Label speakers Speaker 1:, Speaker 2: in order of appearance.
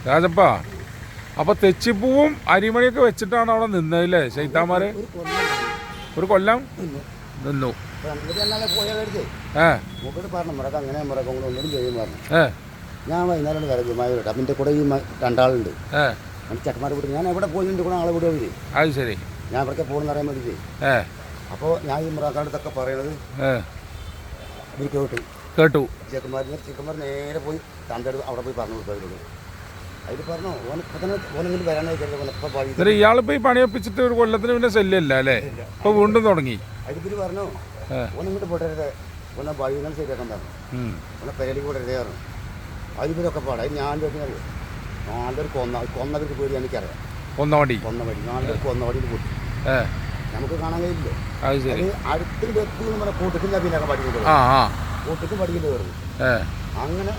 Speaker 1: രാജപ്പ അപ്പൊ തെച്ചിപ്പൂവും അരിമണിയൊക്കെ വെച്ചിട്ടാണ് അവിടെ നിന്നതല്ലേ ശൈത്താന്മാര്? ഒരു കൊല്ലം നിന്നു.
Speaker 2: ഞാൻ വൈകുന്നേരം വരകുമായിട്ട് അതിൻ്റെ കൂടെ ഈ രണ്ടാളുണ്ട് ചെക്കന്മാരെ കൂടി. ഞാൻ എവിടെ പോയി കൂടെ ആളെ കൂടെ അവര്.
Speaker 1: അത് ശരി.
Speaker 2: ഞാൻ ഇവിടേക്ക് പോകണമെന്ന് അറിയാൻ വേണ്ടിയിട്ട്. അപ്പോൾ ഞാൻ ഈ മുറാക്കാടുത്തൊക്കെ പറയണത് ഇവർ കേട്ടു. ചെക്കന്മാർ നേരെ പോയി തന്തയുടെ അവിടെ പോയി പറഞ്ഞു കൊടുത്തവരോട്. അതിൽ പറഞ്ഞു ഓനെങ്കിലും വരാനായിട്ട്
Speaker 1: ഇയാളിപ്പോ ഈ പണിയൊപ്പിച്ചിട്ട് ഒരു കൊല്ലത്തിന് പിന്നെ ശല്യല്ല അല്ലേ? ഇപ്പൊ വീണ്ടും തുടങ്ങി.
Speaker 2: അതിൽ പറഞ്ഞു ഓനിങ്ങോട്ട് പോട്ടരുത്, ഓനെ വൈകുന്നേരം ശരിയാക്കാൻ പറഞ്ഞു, ഓനെ പെരയിലേക്ക് പോട്ടരുതേ പറഞ്ഞു. അതിലൊക്കെ പാടാം. അത് ഞാൻ ചോദിക്കുന്നറിയോ, നാളൊരു കൊന്നവർക്ക് പേടി എനിക്കറിയാം. കൊന്നവടി നാളൊരു കൊന്നവടിയിൽ കൂട്ടി നമുക്ക് കാണാൻ കഴിയില്ലോ. അടുത്ത് വെക്കുന്ന കൂട്ടത്തിൻ്റെ അഭിനയൊക്കെ പഠിക്കുന്നത്, കൂട്ടത്തിൽ പഠിക്കേണ്ടി വരുന്നു. അങ്ങനെ